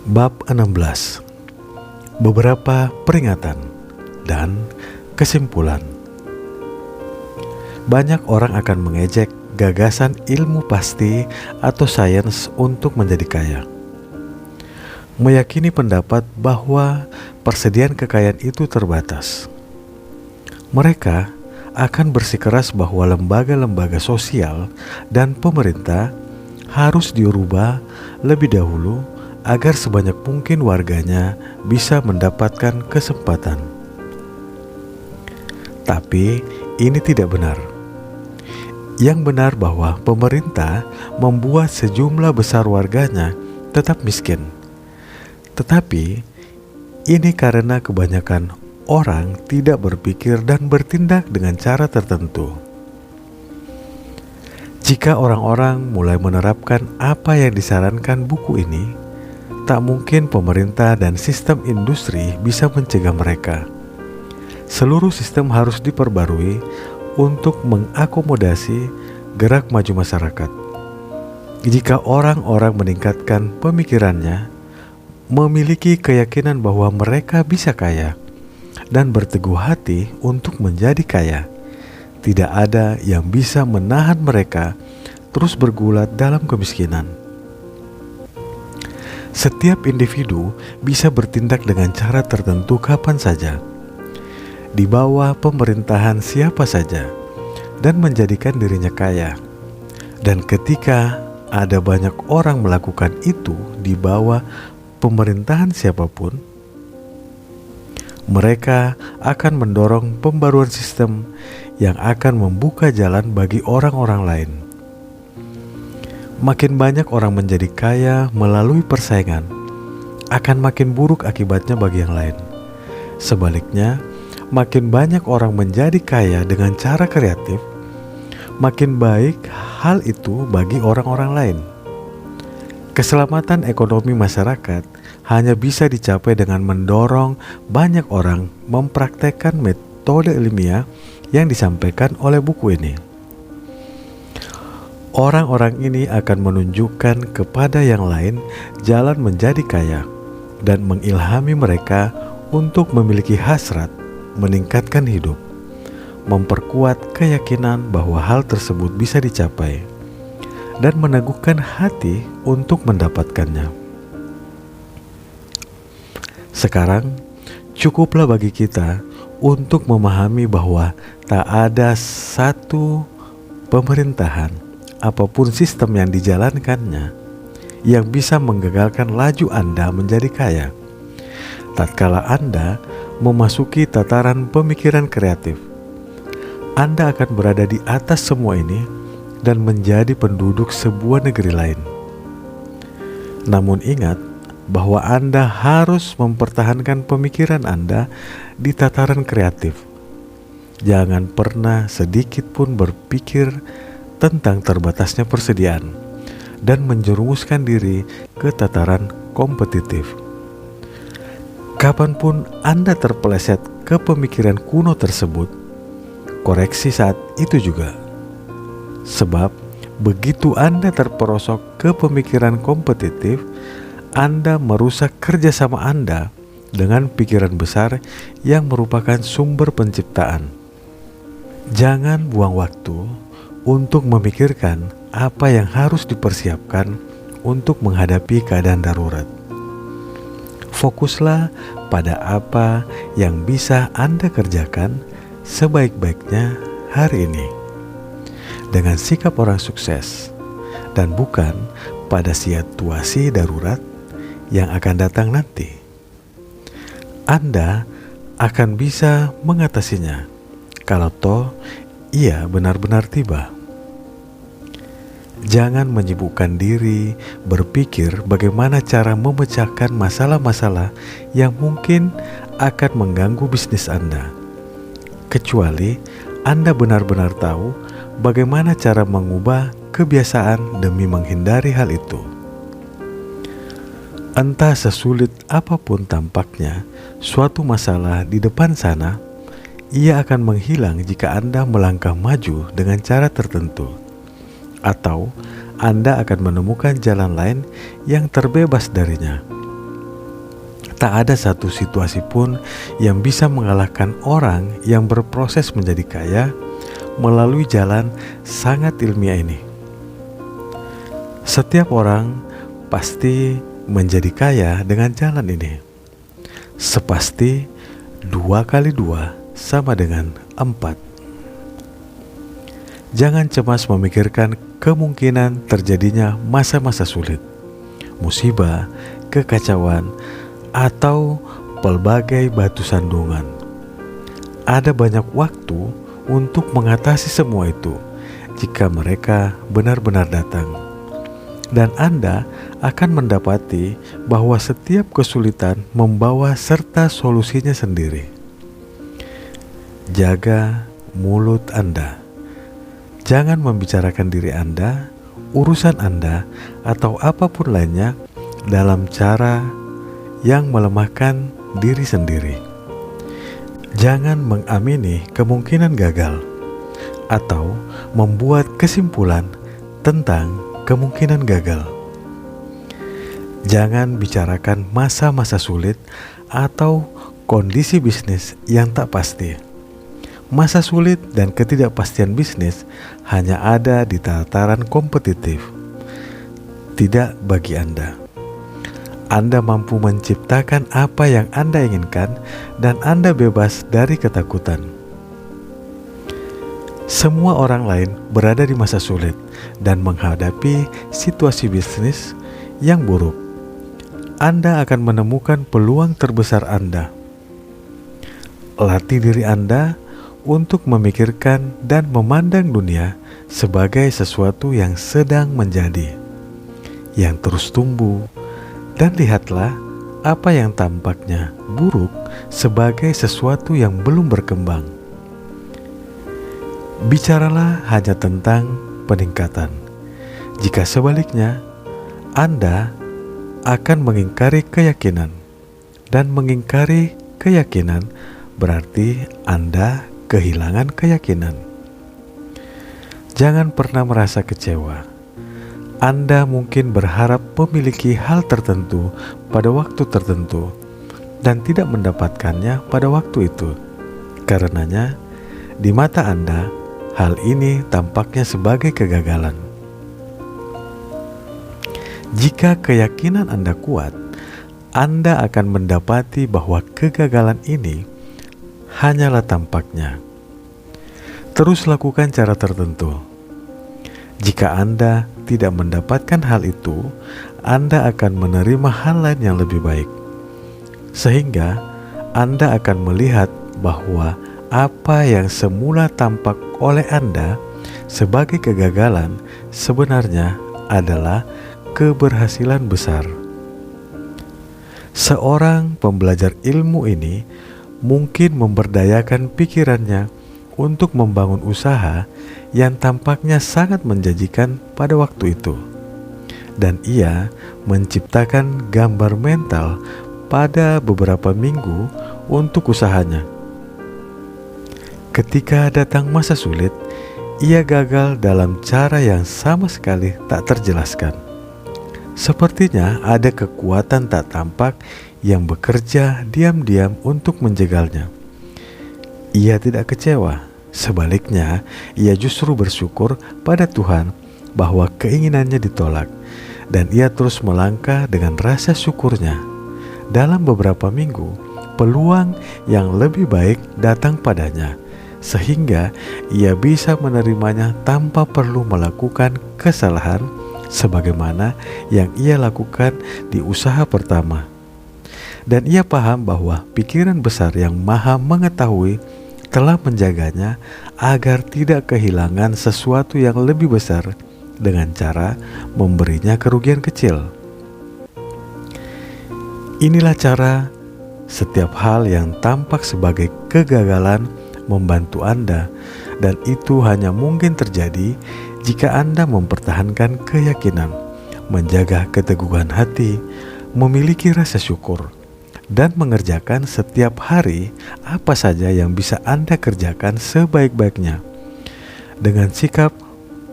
Bab 16. Beberapa peringatan dan kesimpulan. Banyak orang akan mengejek gagasan ilmu pasti atau sains untuk menjadi kaya, meyakini pendapat bahwa persediaan kekayaan itu terbatas. Mereka akan bersikeras bahwa lembaga-lembaga sosial dan pemerintah harus dirubah lebih dahulu agar sebanyak mungkin warganya bisa mendapatkan kesempatan. Tapi ini tidak benar. Yang benar bahwa pemerintah membuat sejumlah besar warganya tetap miskin. Tetapi ini karena kebanyakan orang tidak berpikir dan bertindak dengan cara tertentu. Jika orang-orang mulai menerapkan apa yang disarankan buku ini, tak mungkin pemerintah dan sistem industri bisa mencegah mereka. Seluruh sistem harus diperbarui untuk mengakomodasi gerak maju masyarakat. Jika orang-orang meningkatkan pemikirannya, memiliki keyakinan bahwa mereka bisa kaya, dan berteguh hati untuk menjadi kaya, tidak ada yang bisa menahan mereka terus bergulat dalam kemiskinan. Setiap individu bisa bertindak dengan cara tertentu kapan saja, di bawah pemerintahan siapa saja, dan menjadikan dirinya kaya. Dan ketika ada banyak orang melakukan itu di bawah pemerintahan siapapun, mereka akan mendorong pembaruan sistem yang akan membuka jalan bagi orang-orang lain. Makin banyak orang menjadi kaya melalui persaingan, akan makin buruk akibatnya bagi yang lain. Sebaliknya, makin banyak orang menjadi kaya dengan cara kreatif, makin baik hal itu bagi orang-orang lain. Keselamatan ekonomi masyarakat hanya bisa dicapai dengan mendorong banyak orang mempraktekkan metode ilmiah yang disampaikan oleh buku ini. Orang-orang ini akan menunjukkan kepada yang lain jalan menjadi kaya dan mengilhami mereka untuk memiliki hasrat meningkatkan hidup, memperkuat keyakinan bahwa hal tersebut bisa dicapai, dan meneguhkan hati untuk mendapatkannya. Sekarang, cukuplah bagi kita untuk memahami bahwa tak ada satu pemerintahan, apapun sistem yang dijalankannya, yang bisa menggagalkan laju Anda menjadi kaya. Tatkala Anda memasuki tataran pemikiran kreatif, Anda akan berada di atas semua ini dan menjadi penduduk sebuah negeri lain. Namun ingat bahwa Anda harus mempertahankan pemikiran Anda di tataran kreatif. Jangan pernah sedikit pun berpikir tentang terbatasnya persediaan dan menjerumuskan diri ke tataran kompetitif. Kapanpun Anda terpeleset ke pemikiran kuno tersebut, koreksi saat itu juga. Sebab begitu Anda terperosok ke pemikiran kompetitif, Anda merusak kerjasama Anda dengan pikiran besar yang merupakan sumber penciptaan. Jangan buang waktu untuk memikirkan apa yang harus dipersiapkan untuk menghadapi keadaan darurat. Fokuslah pada apa yang bisa Anda kerjakan sebaik-baiknya hari ini, dengan sikap orang sukses, dan bukan pada situasi darurat yang akan datang nanti. Anda akan bisa mengatasinya kalau toh ia benar-benar tiba. Jangan menyibukkan diri berpikir bagaimana cara memecahkan masalah-masalah yang mungkin akan mengganggu bisnis Anda, kecuali Anda benar-benar tahu bagaimana cara mengubah kebiasaan demi menghindari hal itu. Entah sesulit apapun tampaknya suatu masalah di depan sana, ia akan menghilang jika Anda melangkah maju dengan cara tertentu, atau Anda akan menemukan jalan lain yang terbebas darinya. Tak ada satu situasi pun yang bisa mengalahkan orang yang berproses menjadi kaya melalui jalan sangat ilmiah ini. Setiap orang pasti menjadi kaya dengan jalan ini. Sepasti 2 kali 2 sama dengan 4. Jangan cemas memikirkan kemungkinan terjadinya masa-masa sulit, musibah, kekacauan, atau pelbagai batu sandungan. Ada banyak waktu untuk mengatasi semua itu jika mereka benar-benar datang. Dan Anda akan mendapati bahwa setiap kesulitan membawa serta solusinya sendiri. Jaga mulut Anda. Jangan membicarakan diri Anda, urusan Anda, atau apapun lainnya dalam cara yang melemahkan diri sendiri. Jangan mengamini kemungkinan gagal atau membuat kesimpulan tentang kemungkinan gagal. Jangan bicarakan masa-masa sulit atau kondisi bisnis yang tak pasti. Masa sulit dan ketidakpastian bisnis hanya ada di tataran kompetitif, tidak bagi Anda. Anda mampu menciptakan apa yang Anda inginkan dan Anda bebas dari ketakutan. Semua orang lain berada di masa sulit dan menghadapi situasi bisnis yang buruk. Anda akan menemukan peluang terbesar Anda. Latih diri Anda untuk memikirkan dan memandang dunia sebagai sesuatu yang sedang menjadi, yang terus tumbuh, dan lihatlah apa yang tampaknya buruk sebagai sesuatu yang belum berkembang. Bicaralah hanya tentang peningkatan. Jika sebaliknya, Anda akan mengingkari keyakinan, dan mengingkari keyakinan berarti Anda kehilangan keyakinan. Jangan pernah merasa kecewa. Anda mungkin berharap memiliki hal tertentu pada waktu tertentu dan tidak mendapatkannya pada waktu itu. Karenanya, di mata Anda, hal ini tampaknya sebagai kegagalan. Jika keyakinan Anda kuat, Anda akan mendapati bahwa kegagalan ini hanyalah tampaknya. Terus lakukan cara tertentu. Jika Anda tidak mendapatkan hal itu, Anda akan menerima hal lain yang lebih baik. Sehingga Anda akan melihat bahwa apa yang semula tampak oleh Anda sebagai kegagalan sebenarnya adalah keberhasilan besar. Seorang pembelajar ilmu ini mungkin memberdayakan pikirannya untuk membangun usaha yang tampaknya sangat menjanjikan pada waktu itu, dan ia menciptakan gambar mental pada beberapa minggu untuk usahanya. Ketika datang masa sulit, ia gagal dalam cara yang sama sekali tak terjelaskan. Sepertinya ada kekuatan tak tampak yang bekerja diam-diam untuk menjegalnya. Ia tidak kecewa, sebaliknya ia justru bersyukur pada Tuhan bahwa keinginannya ditolak, dan ia terus melangkah dengan rasa syukurnya. Dalam beberapa minggu, peluang yang lebih baik datang padanya, sehingga ia bisa menerimanya tanpa perlu melakukan kesalahan sebagaimana yang ia lakukan di usaha pertama. Dan ia paham bahwa pikiran besar yang Maha Mengetahui telah menjaganya agar tidak kehilangan sesuatu yang lebih besar dengan cara memberinya kerugian kecil. Inilah cara setiap hal yang tampak sebagai kegagalan membantu Anda, dan itu hanya mungkin terjadi jika Anda mempertahankan keyakinan, menjaga keteguhan hati, memiliki rasa syukur, dan mengerjakan setiap hari apa saja yang bisa Anda kerjakan sebaik-baiknya dengan sikap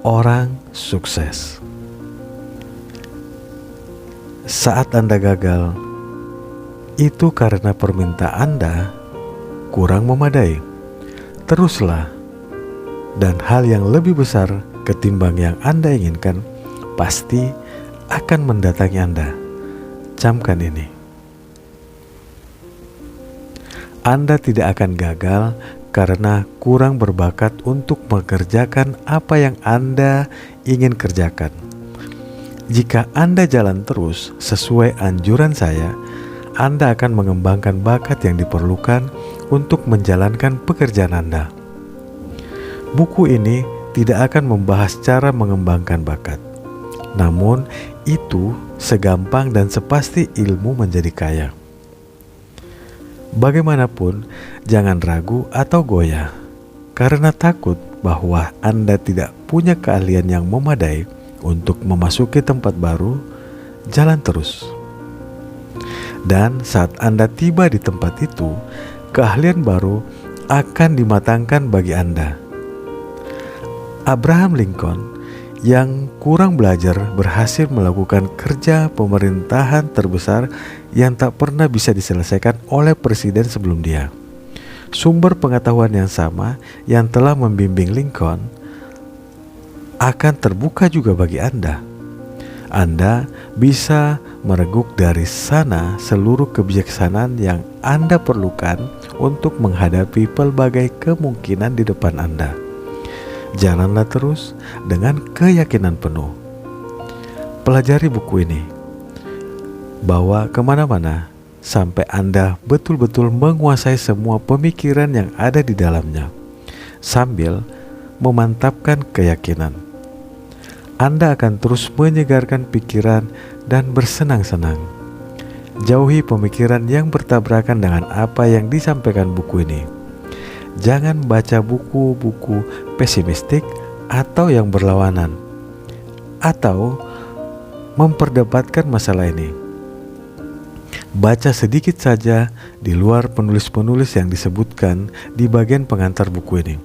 orang sukses. Saat Anda gagal, itu karena permintaan Anda kurang memadai. Teruslah, dan hal yang lebih besar ketimbang yang Anda inginkan pasti akan mendatangi Anda. Camkan ini. Anda tidak akan gagal karena kurang berbakat untuk mengerjakan apa yang Anda ingin kerjakan. Jika Anda jalan terus sesuai anjuran saya, Anda akan mengembangkan bakat yang diperlukan untuk menjalankan pekerjaan Anda. Buku ini tidak akan membahas cara mengembangkan bakat. Namun, itu segampang dan sepasti ilmu menjadi kaya. Bagaimanapun, jangan ragu atau goyah karena takut bahwa Anda tidak punya keahlian yang memadai untuk memasuki tempat baru. Jalan terus. Dan saat Anda tiba di tempat itu, keahlian baru akan dimatangkan bagi Anda. Abraham Lincoln yang kurang belajar berhasil melakukan kerja pemerintahan terbesar yang tak pernah bisa diselesaikan oleh presiden sebelum dia. Sumber pengetahuan yang sama yang telah membimbing Lincoln akan terbuka juga bagi Anda. Anda bisa mereguk dari sana seluruh kebijaksanaan yang Anda perlukan untuk menghadapi pelbagai kemungkinan di depan Anda. Jalanlah terus dengan keyakinan penuh. Pelajari buku ini. Bawa kemana-mana sampai Anda betul-betul menguasai semua pemikiran yang ada di dalamnya, sambil memantapkan keyakinan. Anda akan terus menyegarkan pikiran dan bersenang-senang. Jauhi pemikiran yang bertabrakan dengan apa yang disampaikan buku ini. Jangan baca buku-buku pesimistik atau yang berlawanan, atau memperdebatkan masalah ini. Baca sedikit saja di luar penulis-penulis yang disebutkan di bagian pengantar buku ini.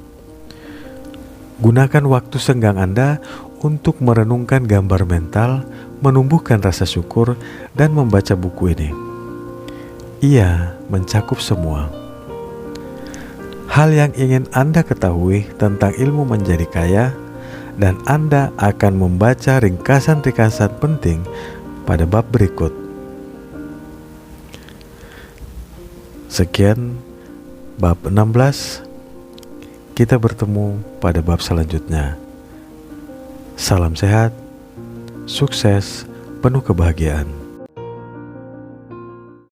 Gunakan waktu senggang Anda untuk merenungkan gambar mental, menumbuhkan rasa syukur, dan membaca buku ini. Ia mencakup semua. Hal yang ingin Anda ketahui tentang ilmu menjadi kaya, dan Anda akan membaca ringkasan-ringkasan penting pada bab berikut. Sekian bab 16. Kita bertemu pada bab selanjutnya. Salam sehat, sukses, penuh kebahagiaan.